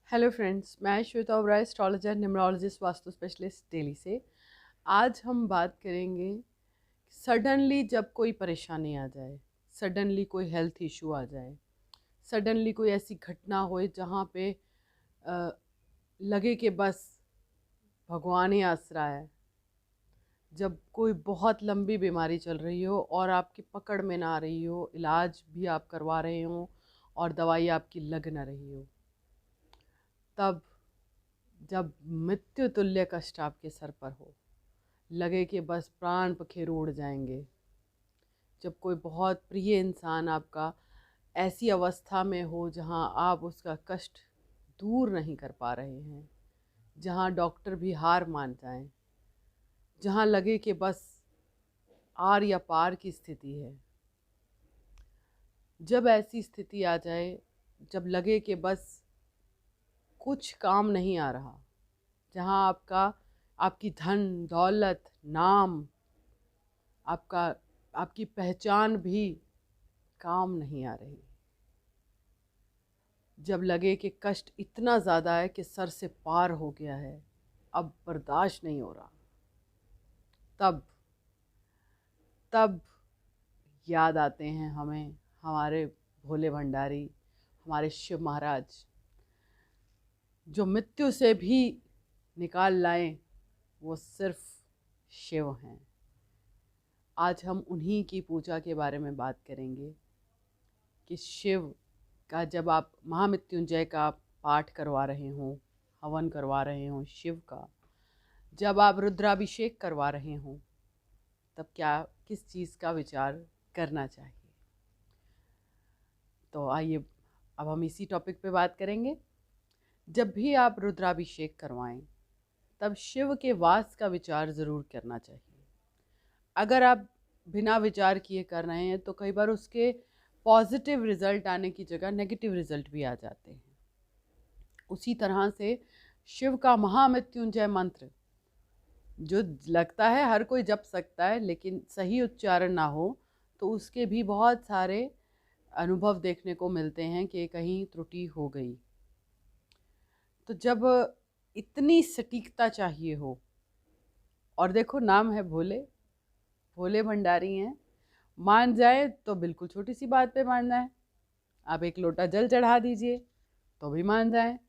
Hello friends, मैं Shweta Oberoi, astrologer, numerologist, vastu specialist Delhi से। आज हम बात करेंगे सडनली जब कोई परेशानी आ जाए, सडनली कोई हेल्थ इशू आ जाए, सडनली कोई ऐसी घटना होए जहाँ पे अ, लगे कि बस भगवान ही आसरा है। जब कोई बहुत लंबी बीमारी चल रही हो और आपकी पकड़ में ना आ रही हो, इलाज भी आप करवा रहे हो और दवाई आपकी लग ना रही हो, तब जब मृत्यु तुल्य कष्ट आपके सर पर हो, लगे कि बस प्राण पखेरु उड़ जाएंगे, जब कोई बहुत प्रिय इंसान आपका ऐसी अवस्था में हो जहां आप उसका कष्ट दूर नहीं कर पा रहे हैं, जहां डॉक्टर भी हार मान जाएं, जहां लगे कि बस आर या पार की स्थिति है, जब ऐसी स्थिति आ जाए, जब लगे कि बस कुछ काम नहीं आ रहा, जहां आपकी धन दौलत नाम, आपका आपकी पहचान भी काम नहीं आ रही, जब लगे कि कष्ट इतना ज़्यादा है कि सर से पार हो गया है, अब बर्दाश्त नहीं हो रहा, तब तब याद आते हैं हमें हमारे भोले भंडारी, हमारे शिव महाराज, जो मृत्यु से भी निकाल लाएं, वो सिर्फ शिव हैं। आज हम उन्हीं की पूजा के बारे में बात करेंगे कि शिव का जब आप महामृत्युंजय का पाठ करवा रहे हों, हवन करवा रहे हों शिव का, जब आप रुद्राभिषेक करवा रहे हों, तब क्या किस चीज़ का विचार करना चाहिए। तो आइए अब हम इसी टॉपिक पे बात करेंगे। जब भी आप रुद्राभिषेक करवाएं, तब शिव के वास का विचार ज़रूर करना चाहिए। अगर आप बिना विचार किए कर रहे हैं तो कई बार उसके पॉजिटिव रिजल्ट आने की जगह नेगेटिव रिजल्ट भी आ जाते हैं। उसी तरह से शिव का महामृत्युंजय मंत्र, जो लगता है हर कोई जप सकता है, लेकिन सही उच्चारण ना हो तो उसके भी बहुत सारे अनुभव देखने को मिलते हैं कि कहीं त्रुटि हो गई। तो जब इतनी सटीकता चाहिए हो, और देखो नाम है भोले, भोले भंडारी हैं, मान जाए तो बिल्कुल छोटी सी बात पे मान जाए, आप एक लोटा जल चढ़ा दीजिए तो भी मान जाए।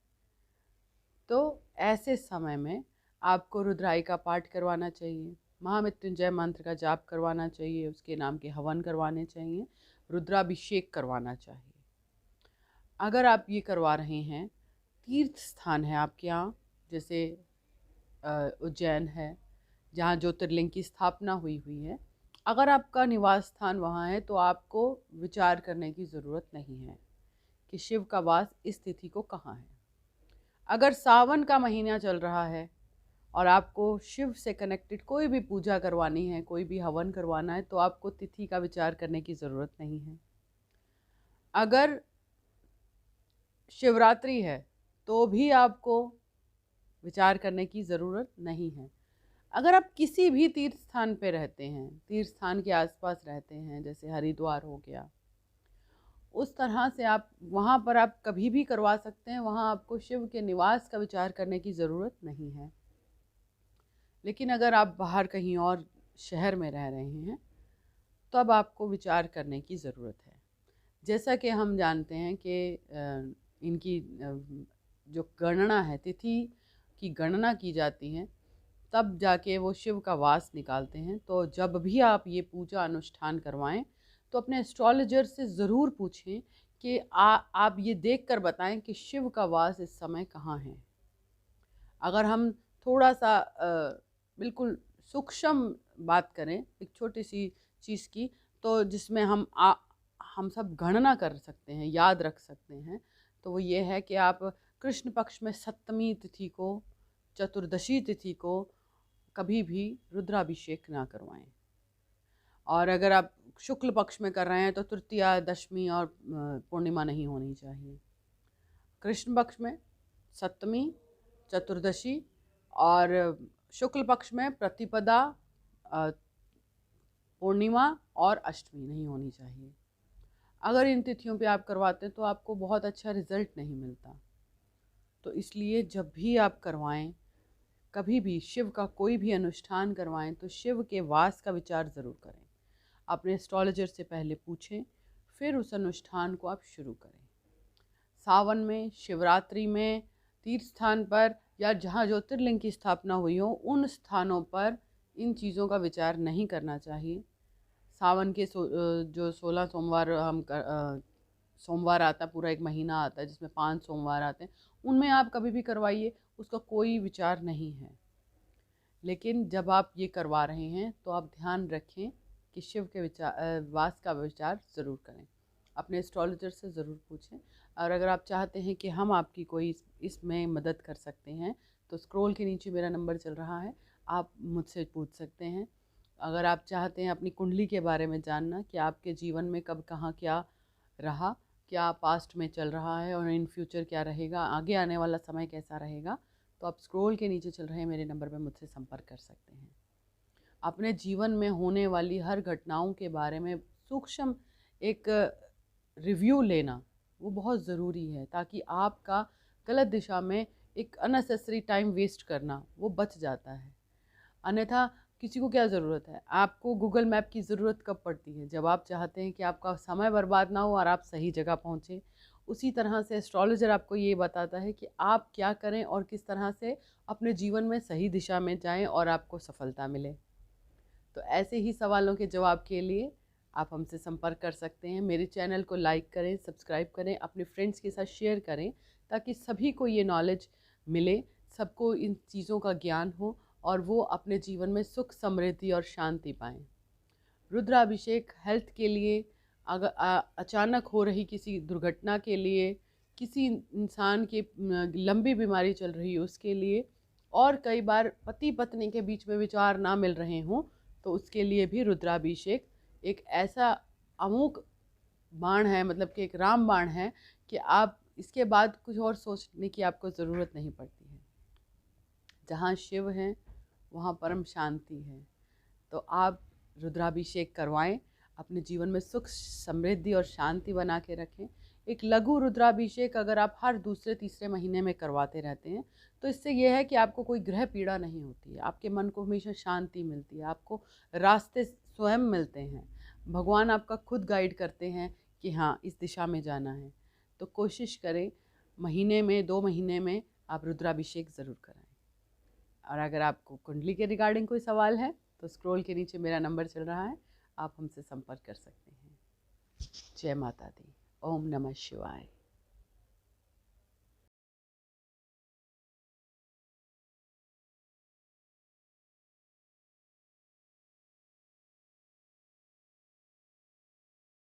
तो ऐसे समय में आपको रुद्राई का पाठ करवाना चाहिए, महामृत्युंजय मंत्र का जाप करवाना चाहिए, उसके नाम के हवन करवाने चाहिए, रुद्राभिषेक करवाना चाहिए। अगर आप ये करवा रहे हैं, तीर्थ स्थान है आपके यहाँ, जैसे उज्जैन है जहाँ ज्योतिर्लिंग की स्थापना हुई हुई है, अगर आपका निवास स्थान वहाँ है तो आपको विचार करने की ज़रूरत नहीं है कि शिव का वास इस तिथि को कहाँ है। अगर सावन का महीना चल रहा है और आपको शिव से कनेक्टेड कोई भी पूजा करवानी है, कोई भी हवन करवाना है, तो आपको तिथि का विचार करने की ज़रूरत नहीं है। अगर शिवरात्रि है तो भी आपको विचार करने की ज़रूरत नहीं है। अगर आप किसी भी तीर्थ स्थान पे रहते हैं, तीर्थ स्थान के आसपास रहते हैं, जैसे हरिद्वार हो गया, उस तरह से आप वहाँ पर आप कभी भी करवा सकते हैं, वहाँ आपको शिव के निवास का विचार करने की ज़रूरत नहीं है। लेकिन अगर आप बाहर कहीं और शहर में रह रहे हैं, तब आपको विचार करने की ज़रूरत है। जैसा कि हम जानते हैं कि इनकी जो गणना है, तिथि की गणना की जाती है, तब जाके वो शिव का वास निकालते हैं। तो जब भी आप ये पूजा अनुष्ठान करवाएं तो अपने एस्ट्रोलॉजर से ज़रूर पूछें कि आप ये देख कर बताएं कि शिव का वास इस समय कहाँ है। अगर हम थोड़ा सा बिल्कुल सूक्ष्म बात करें एक छोटी सी चीज़ की, तो जिसमें हम सब गणना कर सकते हैं, याद रख सकते हैं, तो वो ये है कि आप कृष्ण पक्ष में सप्तमी तिथि को, चतुर्दशी तिथि को कभी भी रुद्राभिषेक ना करवाएं। और अगर आप शुक्ल पक्ष में कर रहे हैं तो तृतीया, दशमी और पूर्णिमा नहीं होनी चाहिए। कृष्ण पक्ष में सप्तमी, चतुर्दशी और शुक्ल पक्ष में प्रतिपदा, पूर्णिमा और अष्टमी नहीं होनी चाहिए। अगर इन तिथियों पे आप करवाते हैं तो आपको बहुत अच्छा रिजल्ट नहीं मिलता। तो इसलिए जब भी आप करवाएं, कभी भी शिव का कोई भी अनुष्ठान करवाएं, तो शिव के वास का विचार ज़रूर करें। अपने एस्ट्रोलॉजर से पहले पूछें, फिर उस अनुष्ठान को आप शुरू करें। सावन में, शिवरात्रि में, तीर्थ स्थान पर या जहाँ ज्योतिर्लिंग की स्थापना हुई हो, उन स्थानों पर इन चीज़ों का विचार नहीं करना चाहिए। सावन के जो 16 सोमवार सोमवार आता है, पूरा एक महीना आता है जिसमें 5 सोमवार आते हैं, उनमें आप कभी भी करवाइए, उसका कोई विचार नहीं है। लेकिन जब आप ये करवा रहे हैं तो आप ध्यान रखें कि शिव के वास का विचार ज़रूर करें। अपने एस्ट्रोलॉजर से ज़रूर पूछें। और अगर आप चाहते हैं कि हम आपकी कोई इसमें मदद कर सकते हैं, तो स्क्रॉल के नीचे मेरा नंबर चल रहा है, आप मुझसे पूछ सकते हैं। अगर आप चाहते हैं अपनी कुंडली के बारे में जानना कि आपके जीवन में कब कहाँ क्या रहा, क्या पास्ट में चल रहा है और इन फ्यूचर क्या रहेगा, आगे आने वाला समय कैसा रहेगा, तो आप स्क्रॉल के नीचे चल रहे मेरे नंबर पर मुझसे संपर्क कर सकते हैं। अपने जीवन में होने वाली हर घटनाओं के बारे में सूक्ष्म एक रिव्यू लेना वो बहुत ज़रूरी है, ताकि आपका गलत दिशा में एक अननेसेसरी टाइम वेस्ट करना वो बच जाता है। अन्यथा किसी को क्या ज़रूरत है, आपको गूगल मैप की ज़रूरत कब पड़ती है, जब आप चाहते हैं कि आपका समय बर्बाद ना हो और आप सही जगह पहुँचें। उसी तरह से एस्ट्रोलॉजर आपको ये बताता है कि आप क्या करें और किस तरह से अपने जीवन में सही दिशा में जाएं और आपको सफलता मिले। तो ऐसे ही सवालों के जवाब के लिए आप हमसे संपर्क कर सकते हैं। मेरे चैनल को लाइक करें, सब्सक्राइब करें, अपने फ्रेंड्स के साथ शेयर करें, ताकि सभी को ये नॉलेज मिले, सबको इन चीज़ों का ज्ञान हो और वो अपने जीवन में सुख, समृद्धि और शांति पाएँ। रुद्राभिषेक हेल्थ के लिए, अगर अचानक हो रही किसी दुर्घटना के लिए, किसी इंसान की लंबी बीमारी चल रही है उसके लिए, और कई बार पति पत्नी के बीच में विचार ना मिल रहे हों, तो उसके लिए भी रुद्राभिषेक एक ऐसा अमोघ बाण है, मतलब कि एक राम बाण है कि आप इसके बाद कुछ और सोचने की आपको ज़रूरत नहीं पड़ती है। जहाँ शिव हैं वहाँ परम शांति है। तो आप रुद्राभिषेक करवाएं, अपने जीवन में सुख, समृद्धि और शांति बना के रखें। एक लघु रुद्राभिषेक अगर आप हर दूसरे तीसरे महीने में करवाते रहते हैं, तो इससे यह है कि आपको कोई ग्रह पीड़ा नहीं होती है, आपके मन को हमेशा शांति मिलती है, आपको रास्ते स्वयं मिलते हैं, भगवान आपका खुद गाइड करते हैं कि हाँ इस दिशा में जाना है। तो कोशिश करें महीने में, 2 महीने में आप रुद्राभिषेक ज़रूर कराएं। और अगर आपको कुंडली के रिगार्डिंग कोई सवाल है तो स्क्रॉल के नीचे मेरा नंबर चल रहा है, आप हमसे संपर्क कर सकते हैं। जय माता दी। ओम नमः शिवाय।